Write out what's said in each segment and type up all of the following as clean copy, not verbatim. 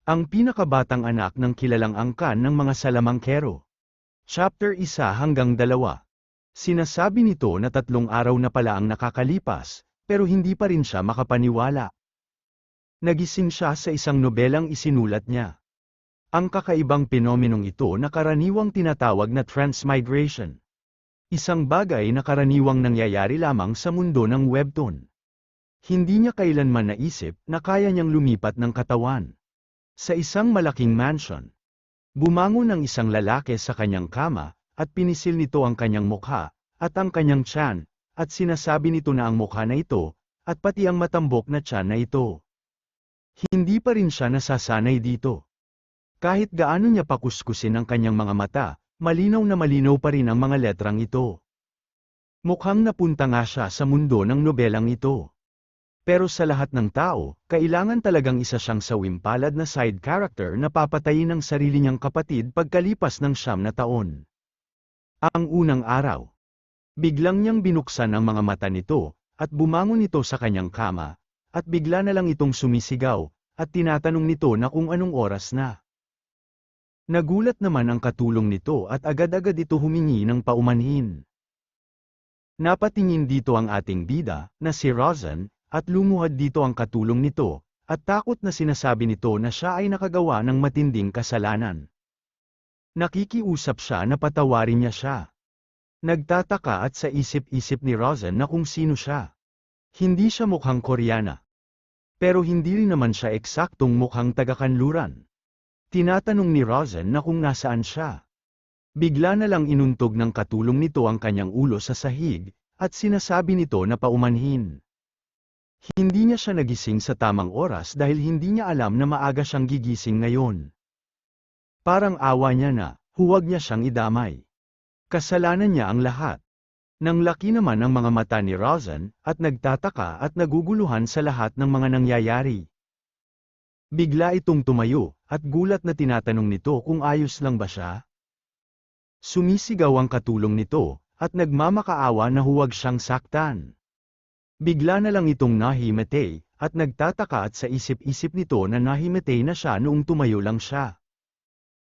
Ang pinakabatang anak ng kilalang angkan ng mga salamangkero. Chapter 1-2. Sinasabi nito na 3 araw na pala ang nakakalipas, pero hindi pa rin siya makapaniwala. Nagising siya sa isang nobelang isinulat niya. Ang kakaibang penomenong ito na karaniwang tinatawag na transmigration. Isang bagay na karaniwang nangyayari lamang sa mundo ng webtoon. Hindi niya kailanman naisip na kaya niyang lumipat ng katawan. Sa isang malaking mansion, bumangon ang isang lalaki sa kanyang kama, at pinisil nito ang kanyang mukha, at ang kanyang tiyan, at sinasabi nito na ang mukha na ito, at pati ang matambok na tiyan na ito. Hindi pa rin siya nasasanay dito. Kahit gaano niya pakuskusin ang kanyang mga mata, malinaw na malinaw pa rin ang mga letrang ito. Mukhang napunta nga siya sa mundo ng nobelang ito. Pero sa lahat ng tao, kailangan talagang isa siyang sawimpalad na side character na papatayin ng sarili niyang kapatid pagkalipas ng 9 na taon. Ang unang araw, biglang niyang binuksan ang mga mata nito, at bumangon ito sa kanyang kama, at bigla na lang itong sumisigaw, at tinatanong nito na kung anong oras na. Nagulat naman ang katulong nito at agad-agad ito humingi ng paumanhin. Napatingin dito ang ating bida, na si Rosen, at lumuhad dito ang katulong nito, at takot na sinasabi nito na siya ay nakagawa ng matinding kasalanan. Nakikiusap siya na patawarin niya siya. Nagtataka at sa isip-isip ni Rosen na kung sino siya. Hindi siya mukhang Koreana. Pero hindi rin naman siya eksaktong mukhang taga-kanluran. Tinatanong ni Rosen na kung nasaan siya. Bigla na lang inuntog ng katulong nito ang kanyang ulo sa sahig, at sinasabi nito na paumanhin. Hindi niya siya nagising sa tamang oras dahil hindi niya alam na maaga siyang gigising ngayon. Parang awa niya na, huwag niya siyang idamay. Kasalanan niya ang lahat. Nang laki naman ang mga mata ni Rosen, at nagtataka at naguguluhan sa lahat ng mga nangyayari. Bigla itong tumayo, at gulat na tinatanong nito kung ayos lang ba siya. Sumisigaw ang katulong nito, at nagmamakaawa na huwag siyang saktan. Bigla na lang itong nahimatay, at nagtataka at sa isip-isip nito na nahimatay na siya noong tumayo lang siya.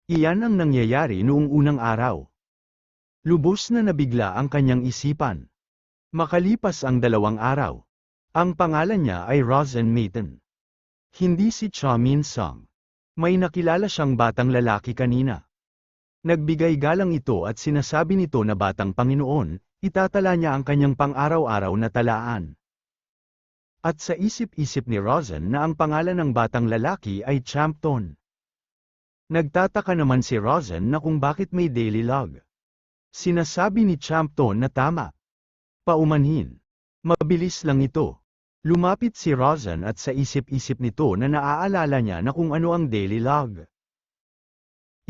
Iyan ang nangyayari noong unang araw. Lubos na nabigla ang kanyang isipan. Makalipas ang 2 araw. Ang pangalan niya ay Rosen Maiden. Hindi si Cha Min-sung. May nakilala siyang batang lalaki kanina. Nagbigay galang ito at sinasabi nito na batang Panginoon, itatala niya ang kanyang pang-araw-araw na talaan. At sa isip-isip ni Rosen na ang pangalan ng batang lalaki ay Champton. Nagtataka naman si Rosen na kung bakit may daily log. Sinasabi ni Champton na tama. Paumanhin. Mabilis lang ito. Lumapit si Rosen at sa isip-isip nito na naaalala niya na kung ano ang daily log.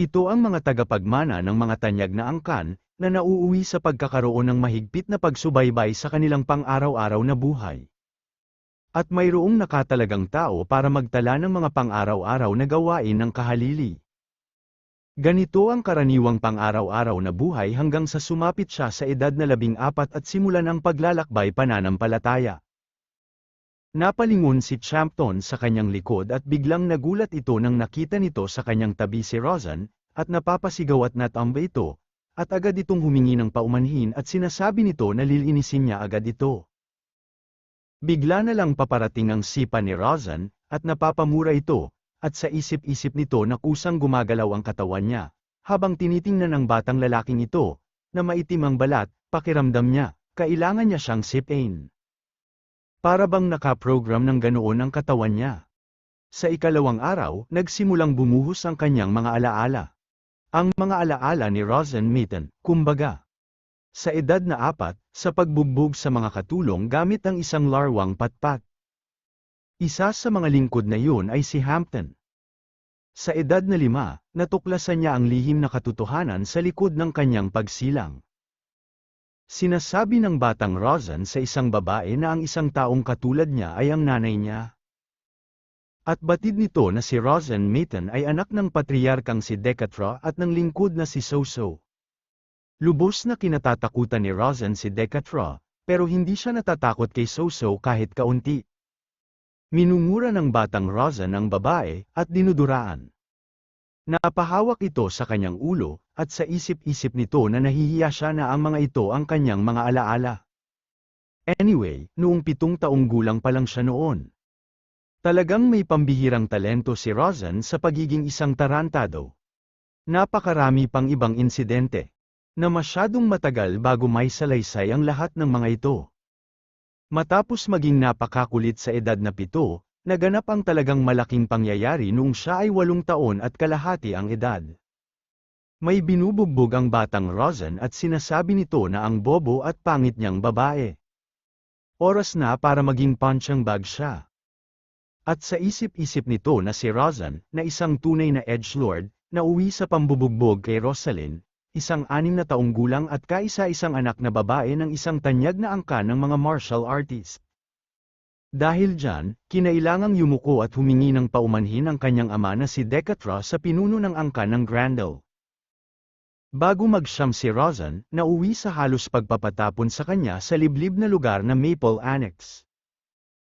Ito ang mga tagapagmana ng mga tanyag na angkan, na nauuwi sa pagkakaroon ng mahigpit na pagsubaybay sa kanilang pang-araw-araw na buhay. At mayroong nakatalagang tao para magtala ng mga pang-araw-araw na gawain ng kahalili. Ganito ang karaniwang pang-araw-araw na buhay hanggang sa sumapit siya sa edad na 14 at simulan ang paglalakbay pananampalataya. Napalingon si Champton sa kanyang likod at biglang nagulat ito nang nakita nito sa kanyang tabi si Rosen, at napapasigaw at natamba ito, at agad itong humingi ng paumanhin at sinasabi nito na lilinisin niya agad ito. Bigla na lang paparating ang sipa ni Rosen, at napapamura ito, at sa isip-isip nito na kusang gumagalaw ang katawan niya, habang tinitingnan ng batang lalaking ito, na maitim ang balat, pakiramdam niya, kailangan niya siyang sipain. Para bang nakaprogram ng ganoon ang katawan niya. Sa ikalawang araw, nagsimulang bumuhos ang kanyang mga alaala. Ang mga alaala ni Rosen Maiden, kumbaga. Sa edad na 4, sa pagbugbog sa mga katulong gamit ang isang larwang patpat. Isa sa mga lingkod na yun ay si Hampton. Sa edad na 5, natuklasan niya ang lihim na katotohanan sa likod ng kanyang pagsilang. Sinasabi ng batang Rosen sa isang babae na ang isang taong katulad niya ay ang nanay niya. At batid nito na si Rosen Maiden ay anak ng patriarkang si Decatra at ng lingkod na si Soso. Lubos na kinatatakutan ni Rosen si Decatra, pero hindi siya natatakot kay Soso kahit kaunti. Minumura ng batang Rozan ang babae, at dinuduraan. Napahawak ito sa kanyang ulo, at sa isip-isip nito na nahihiya siya na ang mga ito ang kanyang mga alaala. Anyway, noong 7 taong gulang pa lang siya noon. Talagang may pambihirang talento si Rozan sa pagiging isang tarantado. Napakarami pang ibang insidente, na masyadong matagal bago may salaysay ang lahat ng mga ito. Matapos maging napakakulit sa edad na 7, naganap ang talagang malaking pangyayari noong siya ay 8 taon at kalahati ang edad. May binubugbog ang batang Rozan at sinasabi nito na ang bobo at pangit niyang babae. Oras na para maging punching bag siya. At sa isip-isip nito na si Rozan, na isang tunay na edgelord, na uwi sa pambubugbog kay Rosalyn, isang 6 na taong gulang at kaisa-isang anak na babae ng isang tanyag na angkan ng mga martial artist. Dahil dyan, kinailangang yumuko at humingi ng paumanhin ang kanyang ama na si Decatra sa pinuno ng angkan ng Grendel. Bago magsyam si Rozan, nauwi sa halos pagpapatapon sa kanya sa liblib na lugar na Maple Annex.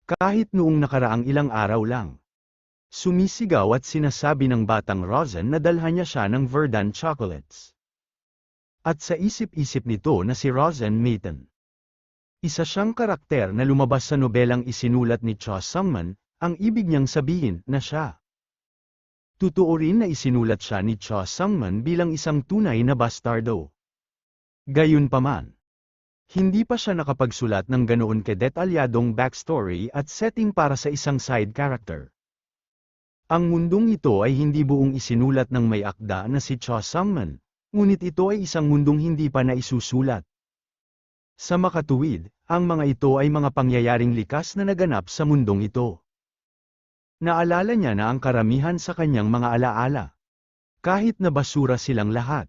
Kahit noong nakaraang ilang araw lang. Sumisigaw at sinasabi ng batang Rozan na dalhan niya siya ng Verdant chocolates. At sa isip-isip nito na si Rozan Mayton. Isa siyang karakter na lumabas sa nobelang isinulat ni Cho Sungman, ang ibig niyang sabihin na siya. Totoo rin na isinulat siya ni Cho Sungman bilang isang tunay na bastardo. Gayunpaman, hindi pa siya nakapagsulat ng ganoon kadetalyadong backstory at setting para sa isang side character. Ang mundong ito ay hindi buong isinulat ng may akda na si Cho Sungman, ngunit ito ay isang mundong hindi pa naisusulat. Sa makatuwid, ang mga ito ay mga pangyayaring likas na naganap sa mundong ito. Naalala niya na ang karamihan sa kanyang mga alaala. Kahit na basura silang lahat.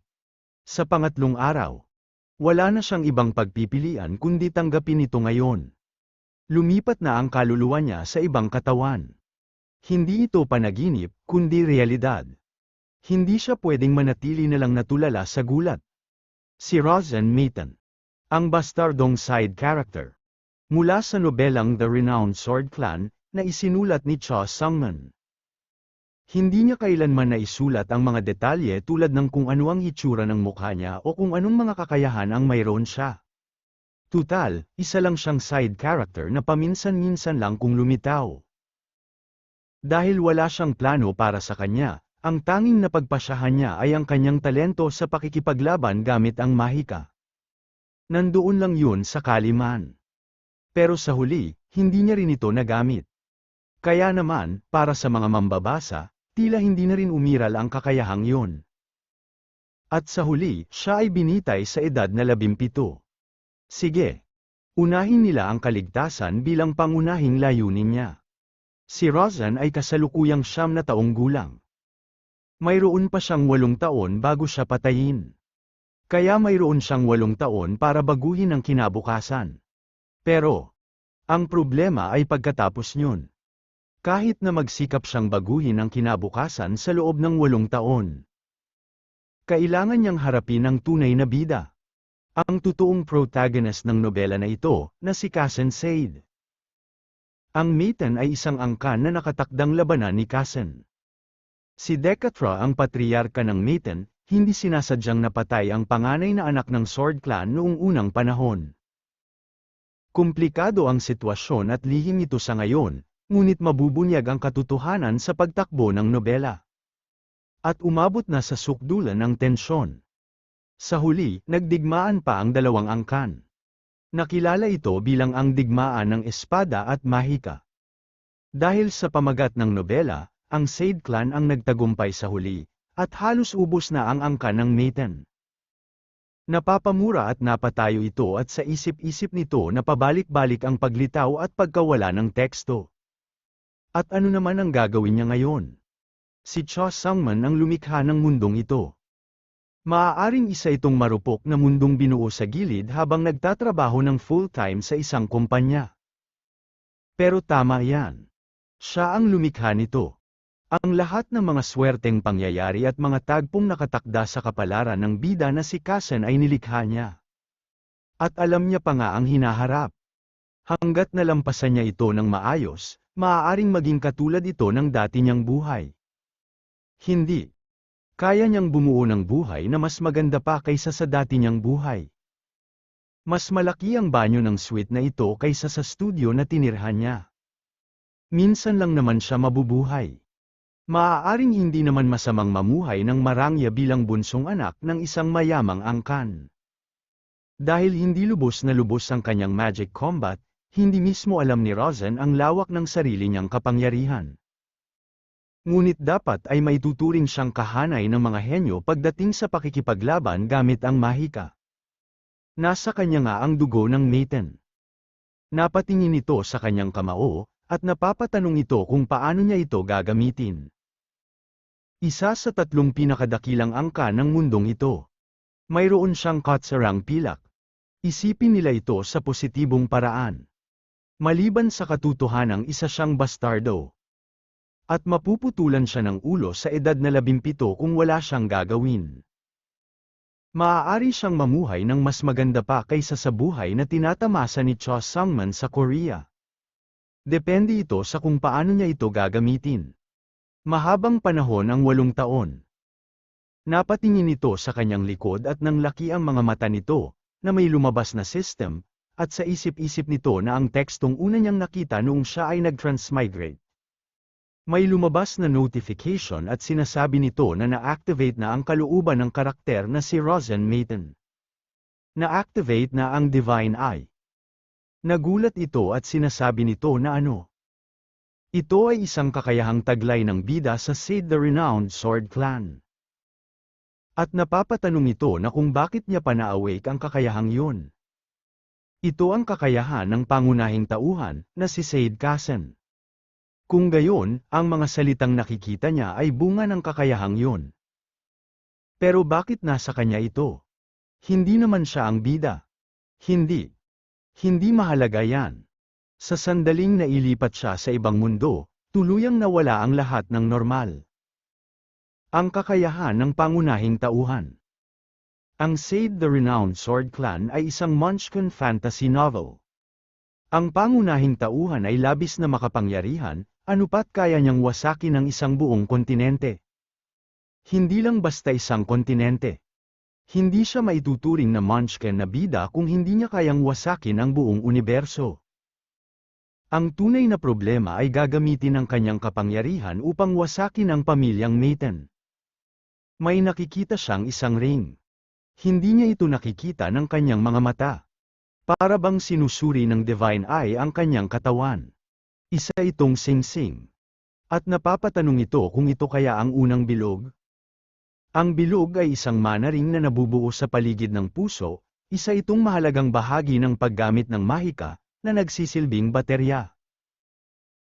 Sa pangatlong araw, wala na siyang ibang pagpipilian kundi tanggapin ito ngayon. Lumipat na ang kaluluwa niya sa ibang katawan. Hindi ito panaginip, kundi realidad. Hindi siya pwedeng manatili na lang natulala sa gulat. Si Rozan Mayton, ang bastardong side character, mula sa nobelang The Renowned Sword Clan, na isinulat ni Cho Sungman. Hindi niya kailanman naisulat ang mga detalye tulad ng kung ano ang itsura ng mukha niya o kung anong mga kakayahan ang mayroon siya. Tutal, isa lang siyang side character na paminsan-minsan lang kung lumitaw. Dahil wala siyang plano para sa kanya, ang tanging napagpasyahan niya ay ang kanyang talento sa pakikipaglaban gamit ang mahika. Nandoon lang yun sa kaliman. Pero sa huli, hindi niya rin ito nagamit. Kaya naman, para sa mga mambabasa, tila hindi na rin umiral ang kakayahang yun. At sa huli, siya ay binitay sa edad na 17. Sige. Unahin nila ang kaligtasan bilang pangunahing layunin niya. Si Rozan ay kasalukuyang 9 na taong gulang. Mayroon pa siyang 8 taon bago siya patayin. Kaya mayroon siyang 8 taon para baguhin ang kinabukasan. Pero, ang problema ay pagkatapos niyon. Kahit na magsikap siyang baguhin ang kinabukasan sa loob ng 8 taon. Kailangan niyang harapin ang tunay na bida. Ang totoong protagonist ng nobela na ito, na si Kasen Sade. Ang Mayton ay isang angkan na nakatakdang labanan ni Kasen. Si Decatra ang patriarka ng Mayton, hindi sinasadyang napatay ang panganay na anak ng Sword Clan noong unang panahon. Komplikado ang sitwasyon at lihim ito sa ngayon, ngunit mabubunyag ang katotohanan sa pagtakbo ng nobela. At umabot na sa sukdulan ng tensyon. Sa huli, nagdigmaan pa ang dalawang angkan. Nakilala ito bilang ang digmaan ng espada at mahika. Dahil sa pamagat ng nobela, ang Sade Clan ang nagtagumpay sa huli, at halos ubos na ang angkan ng Mayton. Napapamura at napatayo ito at sa isip-isip nito na pabalik-balik ang paglitaw at pagkawala ng teksto. At ano naman ang gagawin niya ngayon? Si Cho Sungman ang lumikha ng mundong ito. Maaaring isa itong marupok na mundong binuo sa gilid habang nagtatrabaho ng full-time sa isang kumpanya. Pero tama yan. Siya ang lumikha nito. Ang lahat ng mga swerteng pangyayari at mga tagpong nakatakda sa kapalaran ng bida na si Kasen ay nilikha niya. At alam niya pa nga ang hinaharap. Hanggat nalampasan niya ito ng maayos, Maaaring maging katulad ito ng dati niyang buhay. Hindi. Kaya niyang bumuo ng buhay na mas maganda pa kaysa sa dati niyang buhay. Mas malaki ang banyo ng suite na ito kaysa sa studio na tinirhan niya. Minsan lang naman siya mabubuhay. Maaaring hindi naman masamang mamuhay ng marangya bilang bunsong anak ng isang mayamang angkan. Dahil hindi lubos na lubos ang kanyang magic combat, hindi mismo alam ni Rosen ang lawak ng sarili niyang kapangyarihan. Ngunit dapat ay maituturing siyang kahanay ng mga henyo pagdating sa pakikipaglaban gamit ang mahika. Nasa kanya nga ang dugo ng Maiden. Napatingin ito sa kanyang kamao, at napapatanong ito kung paano niya ito gagamitin. Isa sa 3 pinakadakilang angka ng mundong ito. Mayroon siyang katsarang pilak. Isipin nila ito sa positibong paraan. Maliban sa katotohanang isa siyang bastardo. At mapuputulan siya ng ulo sa edad na 17 kung wala siyang gagawin. Maaari siyang mamuhay ng mas maganda pa kaysa sa buhay na tinatamasa ni Cho Sungman sa Korea. Depende ito sa kung paano niya ito gagamitin. Mahabang panahon ang 8 taon. Napatingin ito sa kanyang likod at nang laki ang mga mata nito, na may lumabas na system, at sa isip-isip nito na ang tekstong una niyang nakita noong siya ay nag-transmigrate. May lumabas na notification at sinasabi nito na na-activate na ang kalooban ng karakter na si Rosen Maiden. Na-activate na ang Divine Eye. Nagulat ito at sinasabi nito na ano. Ito ay isang kakayahang taglay ng bida sa Sade the Renowned Sword Clan. At napapatanong ito na kung bakit niya pa na-awake ang kakayahang yun. Ito ang kakayahan ng pangunahing tauhan, na si Sade Kasen. Kung gayon, ang mga salitang nakikita niya ay bunga ng kakayahang yun. Pero bakit nasa kanya ito? Hindi naman siya ang bida. Hindi. Hindi mahalaga yan. Sa sandaling nailipat siya sa ibang mundo, tuluyang nawala ang lahat ng normal. Ang kakayahan ng pangunahing tauhan. Ang Sade the Renowned Sword Clan ay isang Munchkin fantasy novel. Ang pangunahing tauhan ay labis na makapangyarihan, anupat kaya niyang wasakin ang isang buong kontinente. Hindi lang basta isang kontinente. Hindi siya maituturing na Munchkin na bida kung hindi niya kayang wasakin ang buong universo. Ang tunay na problema ay gagamitin ang kanyang kapangyarihan upang wasakin ang pamilyang Maiden. May nakikita siyang isang ring. Hindi niya ito nakikita ng kanyang mga mata. Para bang sinusuri ng Divine Eye ang kanyang katawan. Isa itong sing-sing. At napapatanong ito kung ito kaya ang unang bilog. Ang bilog ay isang mana ring na nabubuo sa paligid ng puso, isa itong mahalagang bahagi ng paggamit ng mahika, na nagsisilbing baterya.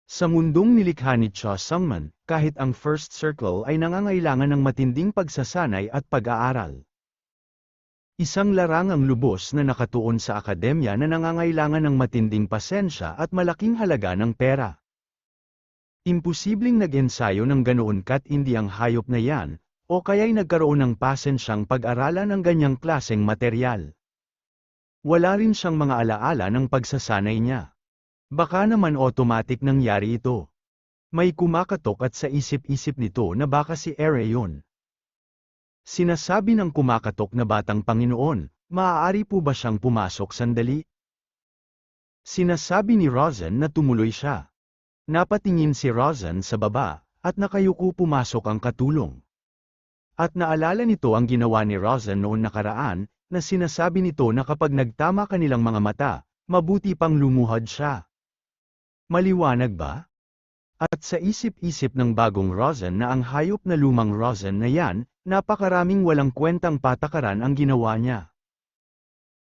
Sa mundong nilikha ni Cho Sungman, kahit ang First Circle ay nangangailangan ng matinding pagsasanay at pag-aaral. Isang larangang lubos na nakatuon sa akademya na nangangailangan ng matinding pasensya at malaking halaga ng pera. Imposibleng nag-ensayo ng ganoon kat hindi ang hayop na yan, o kaya'y nagkaroon ng pasensyang pag-aralan ng ganyang klaseng materyal. Wala rin siyang mga alaala ng pagsasanay niya. Baka naman automatic nangyari ito. May kumakatok at sa isip-isip nito na baka si Ere yun. Sinasabi ng kumakatok na batang Panginoon, maaari po ba siyang pumasok sandali? Sinasabi ni Rosen na tumuloy siya. Napatingin si Rosen sa baba, at nakayuko pumasok ang katulong. At naalala nito ang ginawa ni Rosen noon nakaraan, na sinasabi nito na kapag nagtama kanilang mga mata, mabuti pang lumuhad siya. Maliwanag ba? At sa isip-isip ng bagong Rosen na ang hayop na lumang Rosen na yan, napakaraming walang kwentang patakaran ang ginawa niya.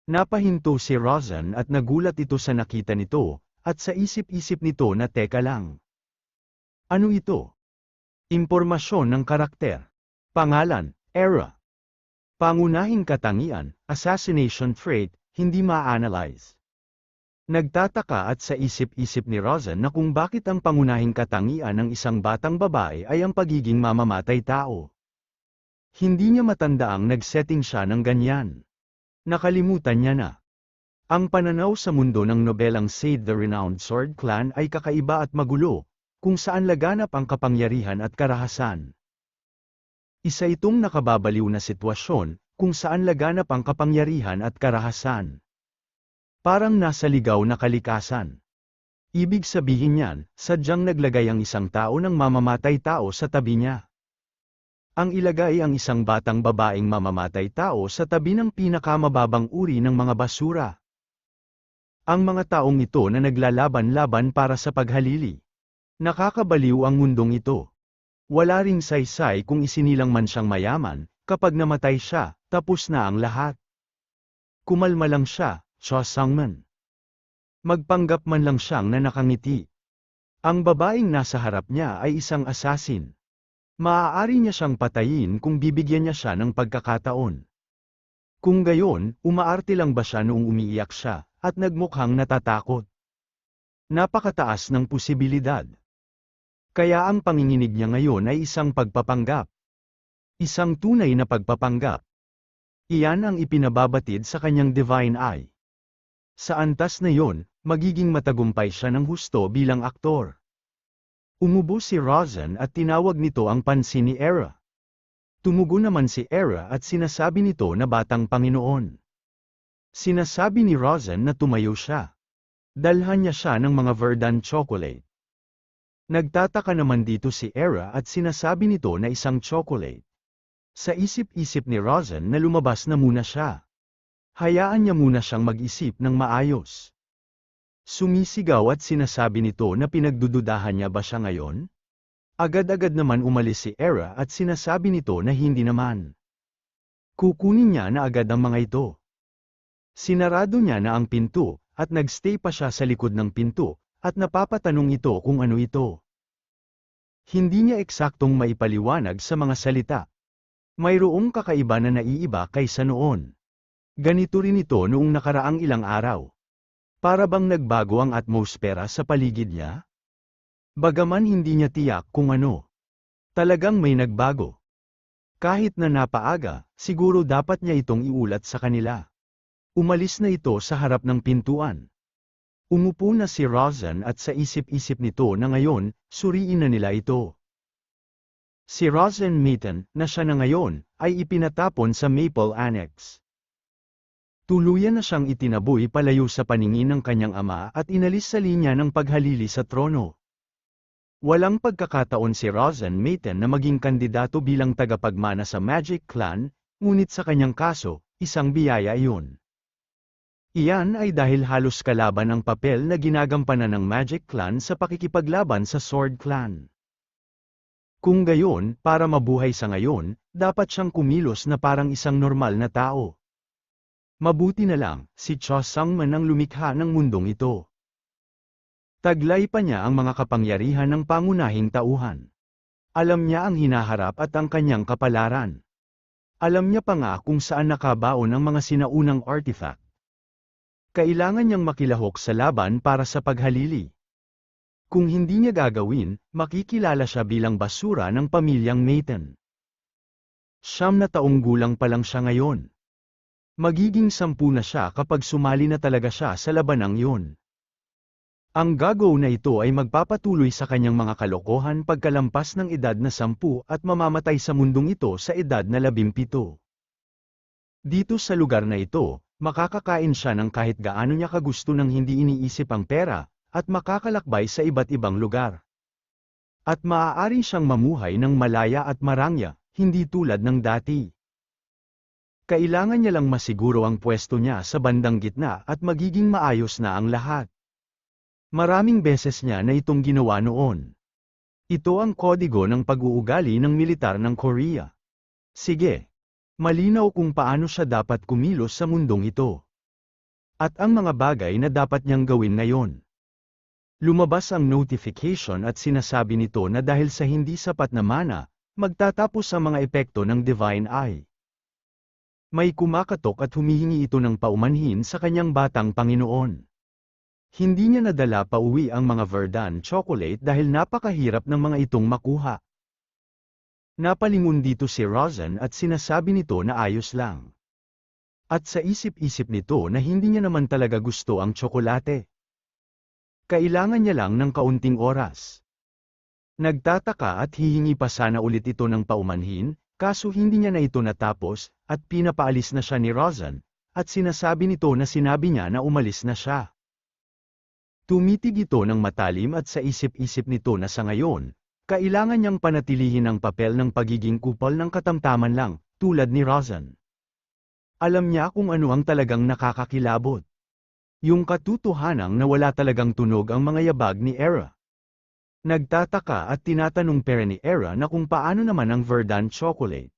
Napahinto si Rosen at nagulat ito sa nakita nito, at sa isip-isip nito na teka lang. Ano ito? Impormasyon ng karakter. Pangalan, era. Pangunahing katangian, assassination trait, hindi ma-analyze. Nagtataka at sa isip-isip ni Rosen na kung bakit ang pangunahing katangian ng isang batang babae ay ang pagiging mamamatay tao. Hindi niya matandaang nag-setting siya ng ganyan. Nakalimutan niya na. Ang pananaw sa mundo ng nobelang Sade the Renowned Sword Clan ay kakaiba at magulo, kung saan laganap ang kapangyarihan at karahasan. Isa itong nakababaliw na sitwasyon, kung saan laganap ang kapangyarihan at karahasan. Parang nasa ligaw na kalikasan. Ibig sabihin niyan, sadyang naglagay ang isang tao ng mamamatay tao sa tabi niya. Ang ilagay ang isang batang babaeng mamamatay tao sa tabi ng pinakamababang uri ng mga basura. Ang mga taong ito na naglalaban-laban para sa paghalili. Nakakabaliw ang mundong ito. Wala ring saysay kung isinilang man siyang mayaman, kapag namatay siya, tapos na ang lahat. Kumalma lang siya, Cho Sangman. Magpanggap man lang siyang na nakangiti. Ang babaeng nasa harap niya ay isang assassin. Maaari niya siyang patayin kung bibigyan niya siya ng pagkakataon. Kung gayon, umaarte lang ba siya noong umiiyak siya, at nagmukhang natatakot? Napakataas ng posibilidad. Kaya ang panginginig niya ngayon ay isang pagpapanggap. Isang tunay na pagpapanggap. Iyan ang ipinababatid sa kanyang divine eye. Sa antas na yon, magiging matagumpay siya ng husto bilang aktor. Umubo si Rozan at tinawag nito ang pansin ni Era. Tumugo naman si Era at sinasabi nito na batang Panginoon. Sinasabi ni Rozan na tumayo siya. Dalhan niya siya ng mga Verdant chocolate. Nagtataka naman dito si Era at sinasabi nito na isang chocolate. Sa isip-isip ni Rozan na lumabas na muna siya. Hayaan niya muna siyang mag-isip ng maayos. Sumisigaw at sinasabi nito na pinagdududahan niya ba siya ngayon? Agad-agad naman umalis si Era at sinasabi nito na hindi naman. Kukunin niya na agad ang mga ito. Sinarado niya na ang pinto, at nagstay pa siya sa likod ng pinto, at napapatanong ito kung ano ito. Hindi niya eksaktong maipaliwanag sa mga salita. Mayroong kakaiba na naiiba kaysa noon. Ganito rin ito noong nakaraang ilang araw. Para bang nagbago ang atmosfera sa paligid niya? Bagaman hindi niya tiyak kung ano. Talagang may nagbago. Kahit na napaaga, siguro dapat niya itong iulat sa kanila. Umalis na ito sa harap ng pintuan. Umupo na si Rozan at sa isip-isip nito na ngayon, suriin na nila ito. Si Rozan Maiden, na siya na ngayon, ay ipinatapon sa Maple Annex. Tuluyan na siyang itinaboy palayo sa paningin ng kanyang ama at inalis sa linya ng paghalili sa trono. Walang pagkakataon si Rozan Maiden na maging kandidato bilang tagapagmana sa Magic Clan, ngunit sa kanyang kaso, isang biyaya iyon. Iyan ay dahil halos kalaban ang papel na ginagampanan ng Magic Clan sa pakikipaglaban sa Sword Clan. Kung gayon, para mabuhay sa ngayon, dapat siyang kumilos na parang isang normal na tao. Mabuti na lang, si Cho Sangman ang lumikha ng mundong ito. Taglay pa niya ang mga kapangyarihan ng pangunahing tauhan. Alam niya ang hinaharap at ang kanyang kapalaran. Alam niya pa nga kung saan nakabaon ang mga sinaunang artifact. Kailangan niyang makilahok sa laban para sa paghalili. Kung hindi niya gagawin, makikilala siya bilang basura ng pamilyang Maiden. 9 na taong gulang pa lang siya ngayon. Magiging 10 na siya kapag sumali na talaga siya sa labanang yun. Ang gagaw na ito ay magpapatuloy sa kanyang mga kalokohan pagkalampas ng edad na 10 at mamamatay sa mundong ito sa edad na 17. Dito sa lugar na ito, makakakain siya ng kahit gaano niya kagusto nang hindi iniisip ang pera, at makakalakbay sa iba't ibang lugar. At maaari siyang mamuhay ng malaya at marangya, hindi tulad ng dati. Kailangan niya lang masiguro ang pwesto niya sa bandang gitna at magiging maayos na ang lahat. Maraming beses niya na itong ginawa noon. Ito ang kodigo ng pag-uugali ng militar ng Korea. Sige. Malinaw kung paano siya dapat kumilos sa mundong ito. At ang mga bagay na dapat niyang gawin ngayon. Lumabas ang notification at sinasabi nito na dahil sa hindi sapat na mana, magtatapos ang mga epekto ng Divine Eye. May kumakatok at humihingi ito ng paumanhin sa kanyang batang Panginoon. Hindi niya nadala pa uwi ang mga Verdant chocolate dahil napakahirap ng mga itong makuha. Napalingon dito si Rozan at sinasabi nito na ayos lang. At sa isip-isip nito na hindi niya naman talaga gusto ang tsokolate. Kailangan niya lang ng kaunting oras. Nagtataka at hihingi pa sana ulit ito ng paumanhin, kaso hindi niya na ito natapos, at pinapaalis na siya ni Rozan, at sinasabi nito na sinabi niya na umalis na siya. Tumitig ito ng matalim at sa isip-isip nito na sa ngayon, kailangan niyang panatilihin ang papel ng pagiging kupal ng katamtaman lang, tulad ni Rozan. Alam niya kung ano ang talagang nakakakilabot. Yung katotohanang na wala talagang tunog ang mga yabag ni Era. Nagtataka at tinatanong pera ni Era na kung paano naman ang Verdant chocolate.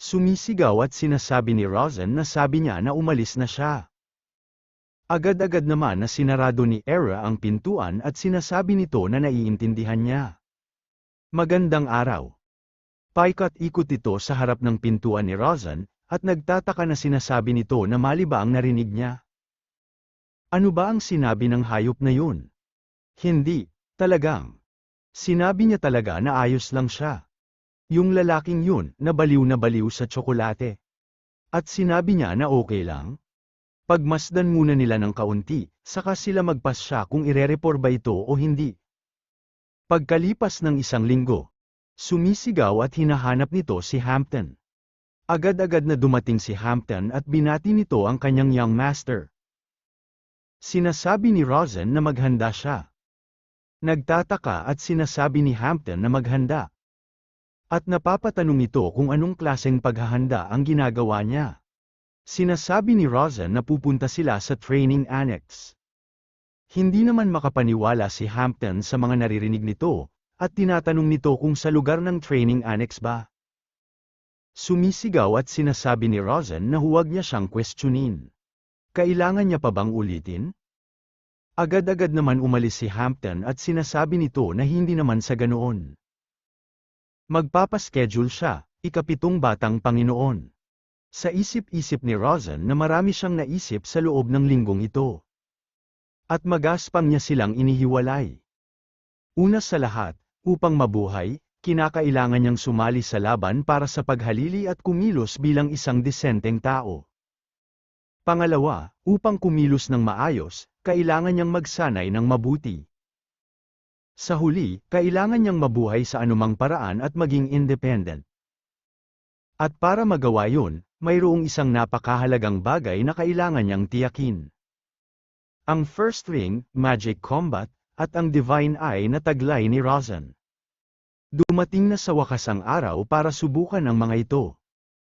Sumisigaw at sinasabi ni Rozan na sabi niya na umalis na siya. Agad-agad naman na sinarado ni Era ang pintuan at sinasabi nito na naiintindihan niya. Magandang araw. Paikat-ikot ito sa harap ng pintuan ni Rozan, at nagtataka na sinasabi nito na mali ba ang narinig niya. Ano ba ang sinabi ng hayop na yun? Hindi, talagang. Sinabi niya talaga na ayos lang siya. Yung lalaking yun, na baliw sa tsokolate. At sinabi niya na okay lang. Pagmasdan muna nila ng kaunti, saka sila magpasya kung irereport ba ito o hindi. Pagkalipas ng 1 linggo, sumisigaw at hinahanap nito si Hampton. Agad-agad na dumating si Hampton at binati nito ang kanyang young master. Sinasabi ni Rozan na maghanda siya. Nagtataka at sinasabi ni Hampton na maghanda. At napapatanong ito kung anong klaseng paghahanda ang ginagawa niya. Sinasabi ni Rozan na pupunta sila sa training annex. Hindi naman makapaniwala si Hampton sa mga naririnig nito, at tinatanong nito kung sa lugar ng training annex ba. Sumisigaw at sinasabi ni Rozan na huwag niya siyang questionin. Kailangan niya pa bang ulitin? Agad-agad naman umalis si Hampton at sinasabi nito na hindi naman sa ganoon. Magpapaschedule siya, 7 batang Panginoon. Sa isip-isip ni Rozan na marami siyang naisip sa loob ng linggong ito. At magaspang niya silang inihiwalay. Una sa lahat, upang mabuhay, kinakailangan niyang sumali sa laban para sa paghalili at kumilos bilang isang disenteng tao. Pangalawa, upang kumilos ng maayos, kailangan niyang magsanay ng mabuti. Sa huli, kailangan niyang mabuhay sa anumang paraan at maging independent. At para magawa yun, mayroong isang napakahalagang bagay na kailangan niyang tiyakin. Ang First Ring, Magic Combat, at ang Divine Eye na taglay ni Rozan. Dumating na sa wakas ang araw para subukan ang mga ito.